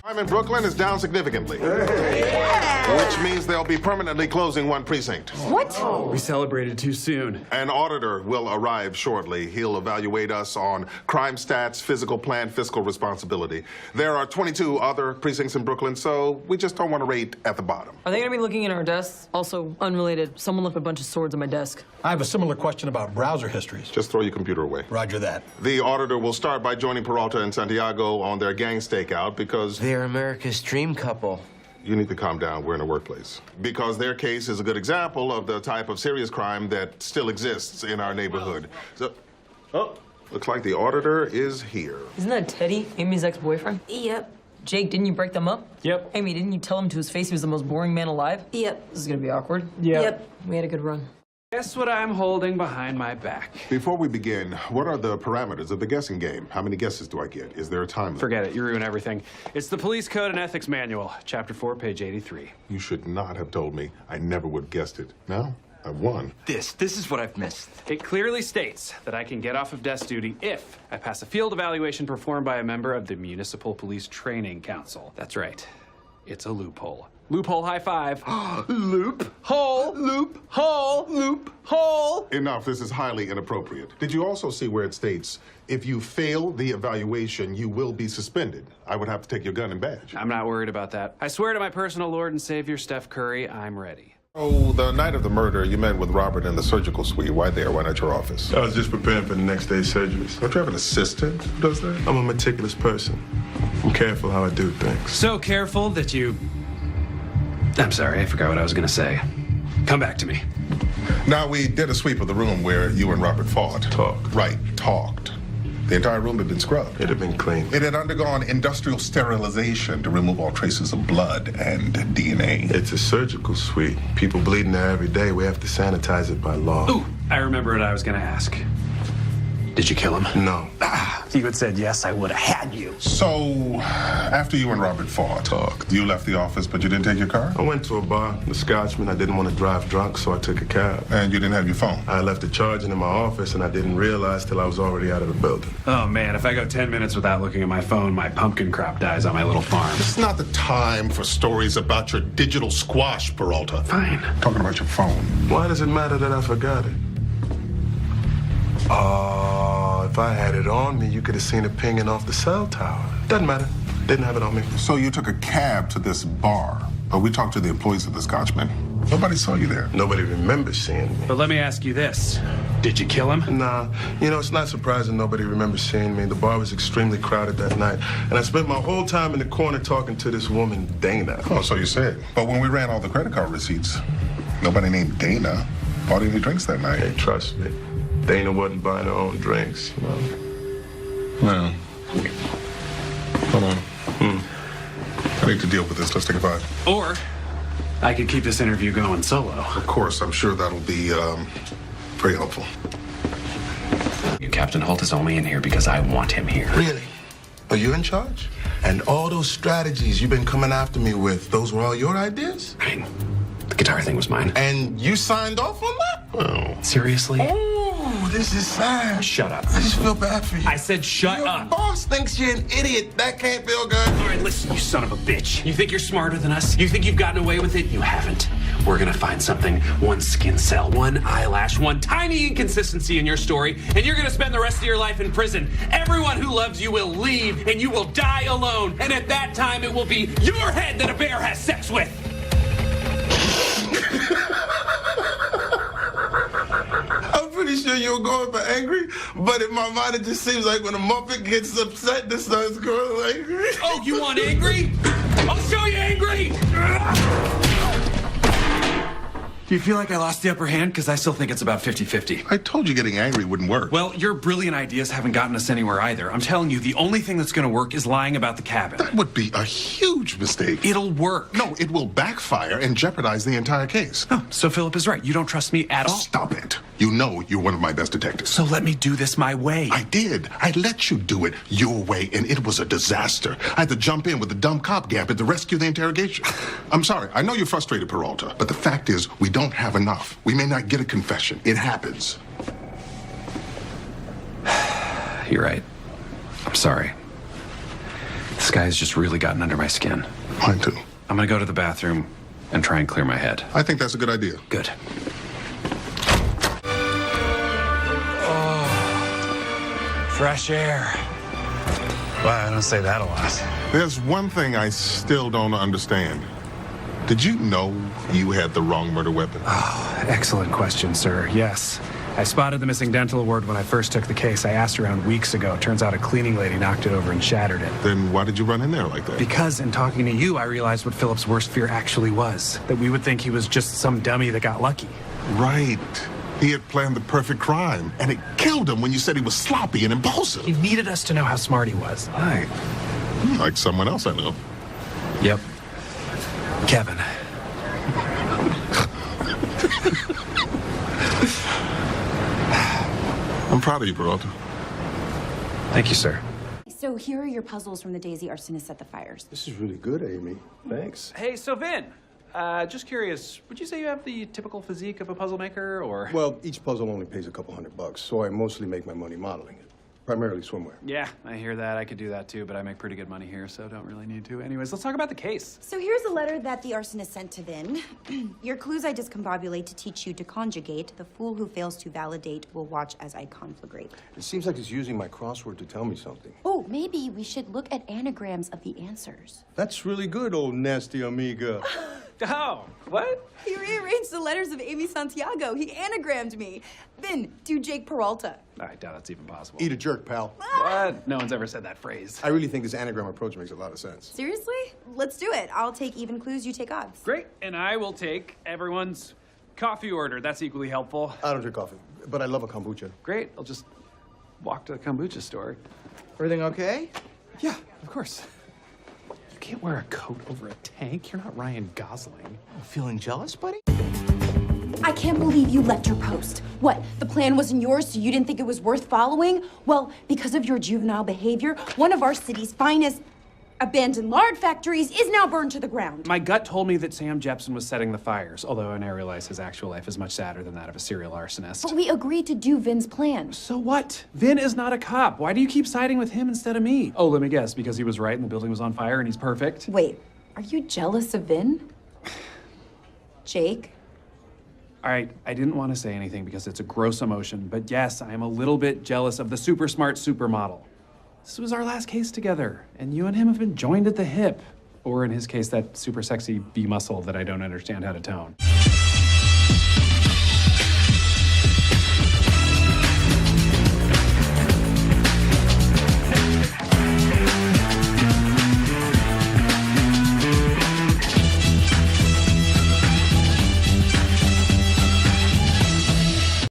Crime in Brooklyn is down significantly. Which means they'll be permanently closing one precinct. What? We celebrated too soon. An auditor will arrive shortly. He'll evaluate us on crime stats, physical plan, fiscal responsibility. There are 22 other precincts in Brooklyn, so we just don't want to rate at the bottom. Are they going to be looking in our desks? Also, unrelated, someone left a bunch of swords on my desk. I have a similar question about browser histories. Just throw your computer away. Roger that. The auditor will start by joining Peralta and Santiago on their gang stakeout because They're America's dream couple. you need to calm down. We're in a workplace. Because their case is a good example of the type of serious crime that still exists in our neighborhood. So, looks like the auditor is here. Isn't that Teddy, Amy's ex-boyfriend? Yep. Jake, didn't you break them up? Yep. Amy, didn't you tell him to his face he was the most boring man alive? Yep. This is gonna be awkward. Yep. We had a good run. Guess what I'm holding behind my back? Before we begin, what are the parameters of the guessing game? How many guesses do I get? Is there a time limit? Forget it, you ruin everything. It's the Police Code and Ethics Manual, Chapter 4, page 83. You should not have told me. I never would have guessed it. Now, I won. This is what I've missed. It clearly states that I can get off of desk duty if I pass a field evaluation performed by a member of the Municipal Police Training Council. That's right. It's a loophole. Loophole high five. Loophole, loophole, loophole. Enough. This is highly inappropriate. Did you also see where it states, if you fail the evaluation, you will be suspended? I would have to take your gun and badge. I'm not worried about that. I swear to my personal Lord and Savior, Steph Curry, I'm ready. Oh, the night of the murder, you met with Robert in the surgical suite. Why there? Why not your office? I was just preparing for the next day's surgeries. Don't you have an assistant who does that? I'm a meticulous person. I'm careful how I do things. So careful that you... I'm sorry, I forgot what I was gonna say. Come back to me. Now, we did a sweep of the room where you and Robert fought. Talked. Right, talked. The entire room had been scrubbed. It'd have been clean. It had undergone industrial sterilization to remove all traces of blood and DNA. It's a surgical suite. People bleeding there every day. We have to sanitize it by law. Ooh, I remember what I was gonna ask. Did you kill him? No. If you had said yes, I would have had you. So, after you and Robert fought, Talked. you left the office, but you didn't take your car? I went to a bar, the Scotchman. I didn't want to drive drunk, so I took a cab. And you didn't have your phone? I left the charging in my office, and I didn't realize till I was already out of the building. Oh man, if I go 10 minutes without looking at my phone, my pumpkin crop dies on my little farm. It's not the time for stories about your digital squash, Peralta. Fine. Talking about your phone. Why does it matter that I forgot it? Oh, if I had it on me, you could have seen it pinging off the cell tower. Doesn't matter. Didn't have it on me. So you took a cab to this bar, but we talked to the employees of the Scotchman. Nobody saw you there. Nobody remembers seeing me. But let me ask you this. Did you kill him? Nah, it's not surprising nobody remembers seeing me. The bar was extremely crowded that night, and I spent my whole time in the corner talking to this woman, Dana. Oh, so you said. But when we ran all the credit card receipts, nobody named Dana bought any drinks that night. Hey, trust me, Dana wasn't buying her own drinks, Well, hold on. I need to deal with this. Let's take a 5. Or I could keep this interview going solo. Of course, I'm sure that'll be very helpful. Captain Holt is only in here because I want him here. Really? Are you in charge? And all those strategies you've been coming after me with, those were all your ideas? I mean, the guitar thing was mine. And you signed off on that? Oh. Seriously? Oh, this is sad. Shut up. I just feel bad for you. I said shut Your up. boss thinks you're an idiot. That can't feel good. All right, listen, you son of a bitch. You think you're smarter than us? You think you've gotten away with it? You haven't. We're gonna find something, one skin cell, one eyelash, one tiny inconsistency in your story, and you're gonna spend the rest of your life in prison. Everyone who loves you will leave, and you will die alone. And at that time, it will be your head that a bear has sex with. I'm pretty sure you were going for angry, but in my mind it just seems like when a Muppet gets upset, this starts going angry. Oh, you want angry? I'll show you angry! Do you feel like I lost the upper hand? Because I still think it's about 50-50. I told you getting angry wouldn't work. Well, your brilliant ideas haven't gotten us anywhere either. I'm telling you, the only thing that's going to work is lying about the cabin. That would be a huge mistake. It'll work. No, it will backfire and jeopardize the entire case. Oh, so Philip is right. You don't trust me at all? Stop it. You know you're one of my best detectives. So let me do this my way. I did. I let you do it your way, and it was a disaster. I had to jump in with the dumb cop gambit to rescue the interrogation. I'm sorry. I know you're frustrated, Peralta, but the fact is we don't have enough. We may not get a confession. It happens. You're right. I'm sorry. This guy has just really gotten under my skin. Mine too. I'm gonna go to the bathroom and try and clear my head. I think that's a good idea. Good. Fresh air. Wow, I don't say that a lot. There's one thing I still don't understand. Did you know you had the wrong murder weapon? Excellent question, sir. Yes. I spotted the missing dental award when I first took the case. I asked around weeks ago. Turns out a cleaning lady knocked it over and shattered it. Then why did you run in there like that? Because in talking to you, I realized what Philip's worst fear actually was. That we would think he was just some dummy that got lucky. Right. He had planned the perfect crime, and it killed him when you said he was sloppy and impulsive. He needed us to know how smart he was. Right. Like someone else I know. Yep. Kevin. I'm proud of you, Peralta. Thank you, sir. So here are your puzzles from the days the arsonist set the fires. This is really good, Amy. Thanks. Hey, so Vin, just curious, would you say you have the typical physique of a puzzle maker, or? Well, each puzzle only pays a couple $100, so I mostly make my money modeling it. Primarily swimwear. Yeah, I hear that. I could do that too, but I make pretty good money here, so don't really need to. Anyways, let's talk about the case. So here's a letter that the arsonist sent to Vin. Your clues I discombobulate to teach you to conjugate. The fool who fails to validate will watch as I conflagrate. It seems like he's using my crossword to tell me something. Oh, maybe we should look at anagrams of the answers. That's really good, old nasty amiga. Oh, what? He rearranged the letters of Amy Santiago. He anagrammed me. Vin, do Jake Peralta. I doubt it's even possible. Eat a jerk, pal. What? No one's ever said that phrase. I really think this anagram approach makes a lot of sense. Seriously? Let's do it. I'll take even clues, you take odds. Great, and I will take everyone's coffee order. That's equally helpful. I don't drink coffee, but I love a kombucha. Great, I'll just walk to the kombucha store. Everything okay? Yeah, of course. You can't wear a coat over a tank. You're not Ryan Gosling. Feeling jealous, buddy? I can't believe you left your post. What, the plan wasn't yours, so you didn't think it was worth following? Well, because of your juvenile behavior, one of our city's finest abandoned lard factories is now burned to the ground. My gut told me that Sam Jepson was setting the fires, although I now realize his actual life is much sadder than that of a serial arsonist. But we agreed to do Vin's plan. So what? Vin is not a cop. Why do you keep siding with him instead of me? Oh, let me guess, because he was right and the building was on fire and he's perfect? Wait, are you jealous of Vin? Jake? All right, I didn't want to say anything because it's a gross emotion, but yes, I am a little bit jealous of the super smart supermodel. This was our last case together, and you and him have been joined at the hip. Or in his case, that super sexy B muscle that I don't understand how to tone.